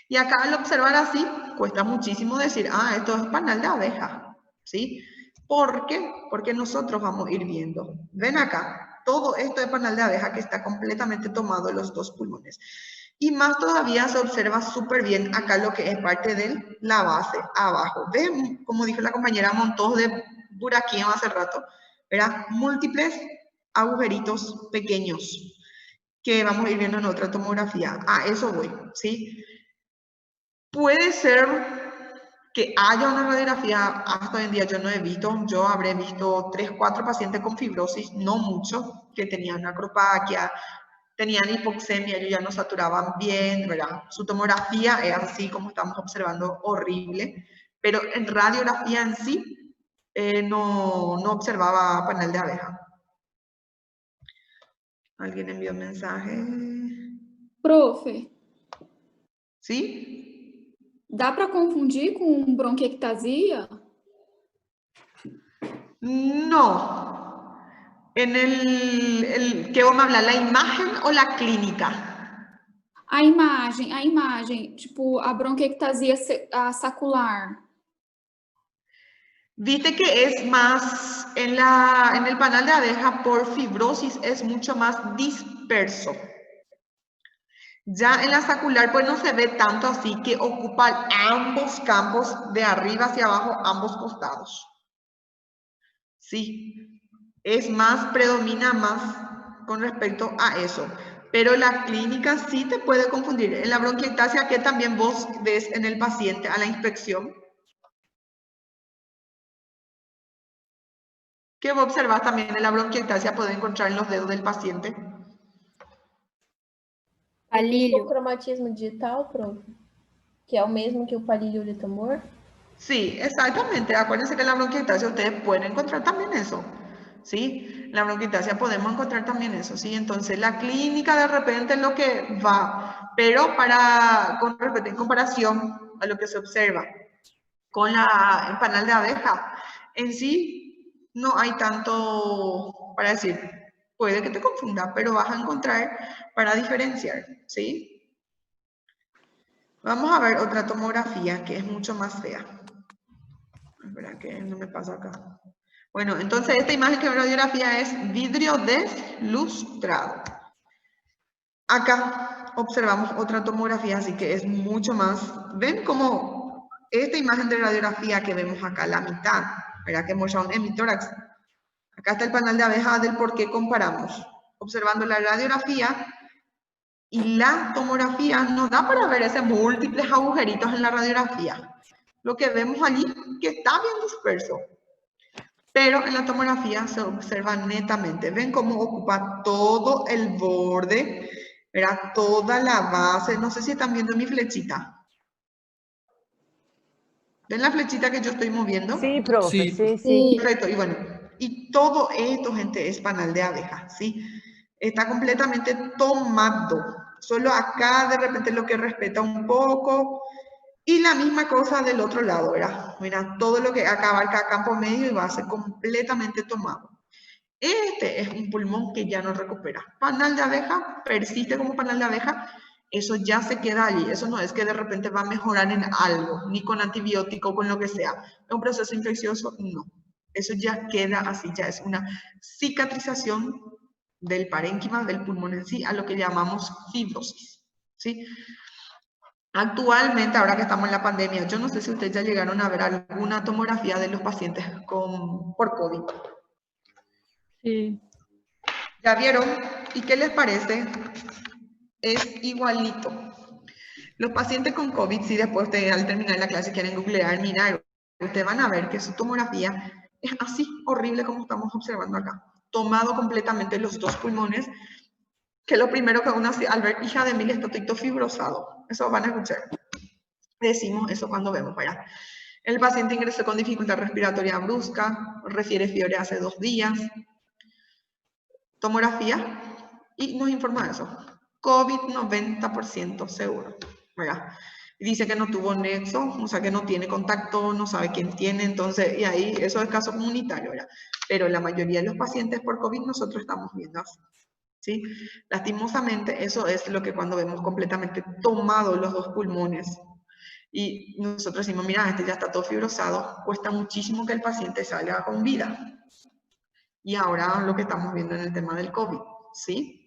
Y acá al observar así, cuesta muchísimo decir, ah, esto es panal de abeja, ¿sí? ¿Por qué? Porque nosotros vamos a ir viendo. Ven acá, todo esto es panal de abeja que está completamente tomado en los dos pulmones. Y más todavía se observa súper bien acá lo que es parte de la base, abajo. ¿Ven? Como dijo la compañera, montos de buraquín hace rato, ¿verdad? Múltiples agujeritos pequeños que vamos a ir viendo en otra tomografía. A eso voy, ¿sí? Puede ser que haya una radiografía, hasta hoy en día yo no he visto, yo habré visto 3, 4 pacientes con fibrosis, no mucho, que tenían acropaquia, tenían hipoxemia, ellos ya no saturaban bien, ¿verdad? Su tomografía es así como estamos observando, horrible, pero en radiografía en sí no observaba panal de abeja. ¿Alguien envió un mensaje? Profe. ¿Sí? Dá para confundir com bronquiectasia? No. En el ¿qué vamos a hablar? ¿La imagen o la clínica? A imagem, tipo a bronquiectasia sacular. Viste que es más, en el panal de abeja por fibrosis es mucho más disperso. Ya en la sacular pues no se ve tanto así, que ocupan ambos campos de arriba hacia abajo, ambos costados. Sí, es más, predomina más con respecto a eso. Pero la clínica sí te puede confundir. En la bronquiectasia, que también vos ves en el paciente a la inspección, ¿qué vos observas también en la bronquiectasia? Puede encontrar en los dedos del paciente. Palíleo. O cromatismo digital, profe, que é o mesmo que o palíleo de tumor. Sí, exactamente. Acuérdense que en la bronquiectasia ustedes pueden encontrar también eso. ¿Sí? En la bronquiectasia podemos encontrar también eso. ¿Sí? Entonces la clínica de repente es lo que va, pero en comparación a lo que se observa con el panal de abeja, en sí no hay tanto para decir. puede que te confunda, pero vas a encontrar para diferenciar, ¿sí? Vamos a ver otra tomografía que es mucho más fea. Espera, que no me pasa acá. Bueno, entonces esta imagen que radiografía es vidrio deslustrado. Acá observamos otra tomografía, así que es mucho más. ¿Ven cómo esta imagen de radiografía que vemos acá, la mitad, ¿verdad? Que muestra un hemitórax? Acá está el panal de abeja del por qué comparamos. Observando la radiografía y la tomografía, nos da para ver esos múltiples agujeritos en la radiografía. Lo que vemos allí, que está bien disperso. Pero en la tomografía se observa netamente. ¿Ven cómo ocupa todo el borde? ¿Verdad? Toda la base. No sé si están viendo mi flechita. ¿Ven la flechita que yo estoy moviendo? Sí, profe, Sí. sí. Perfecto. Y bueno, y todo esto, gente, es panal de abeja, ¿sí? Está completamente tomado. Solo acá de repente lo que respeta un poco. Y la misma cosa del otro lado, ¿verdad? Mira, todo lo que acá abarca campo medio y base completamente tomado. Este es un pulmón que ya no recupera. Panal de abeja, persiste como panal de abeja, eso ya se queda allí. Eso no es que de repente va a mejorar en algo, ni con antibiótico, con lo que sea. ¿Es un proceso infeccioso? No. Eso ya queda así, ya es una cicatrización del parénquima, del pulmón en sí, a lo que llamamos fibrosis, ¿sí? Actualmente, ahora que estamos en la pandemia, yo no sé si ustedes ya llegaron a ver alguna tomografía de los pacientes por COVID. Sí. ¿Ya vieron? ¿Y qué les parece? Es igualito. Los pacientes con COVID, si después al terminar la clase quieren googlear, mirar, ustedes van a ver que su tomografía es así horrible como estamos observando acá. Tomado completamente los dos pulmones, que lo primero que uno hace al ver hija de mil estatito fibrosado. Eso van a escuchar. Decimos eso cuando vemos, ¿verdad? El paciente ingresó con dificultad respiratoria brusca, refiere fiebre hace 2 días, tomografía y nos informa eso. COVID 90% seguro, ¿verdad? Y dice que no tuvo nexo, o sea que no tiene contacto, no sabe quién tiene, entonces, y ahí eso es caso comunitario, ¿verdad? Pero la mayoría de los pacientes por COVID nosotros estamos viendo así, ¿sí? Lastimosamente eso es lo que cuando vemos completamente tomados los dos pulmones, y nosotros decimos, mira, este ya está todo fibrosado, cuesta muchísimo que el paciente salga con vida. Y ahora lo que estamos viendo en el tema del COVID, ¿sí?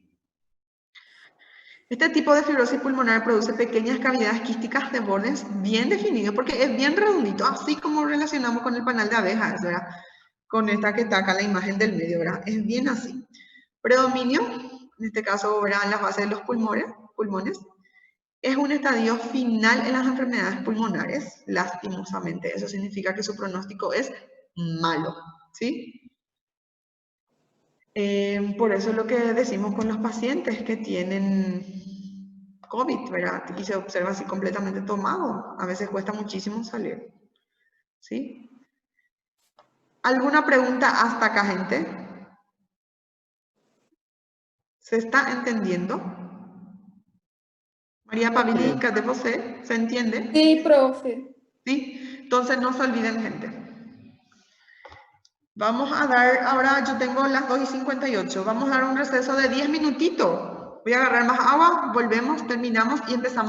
Este tipo de fibrosis pulmonar produce pequeñas cavidades quísticas de bordes bien definidos, porque es bien redondito, así como relacionamos con el panal de abejas, ¿verdad? Con esta que está acá la imagen del medio, ¿verdad? Es bien así. Predominio, en este caso, ¿verdad? En las bases de los pulmones. Es un estadio final en las enfermedades pulmonares, lastimosamente. Eso significa que su pronóstico es malo, ¿sí? Por eso es lo que decimos con los pacientes que tienen COVID, ¿verdad? Y se observa así completamente tomado. A veces cuesta muchísimo salir, ¿sí? ¿Alguna pregunta hasta acá, gente? ¿Se está entendiendo? María Pavilica de José, ¿se entiende? Sí, profe. Sí, entonces no se olviden, gente. Vamos a dar, ahora yo tengo las 2:58, vamos a dar un receso de 10 minutitos. Voy a agarrar más agua, volvemos, terminamos y empezamos.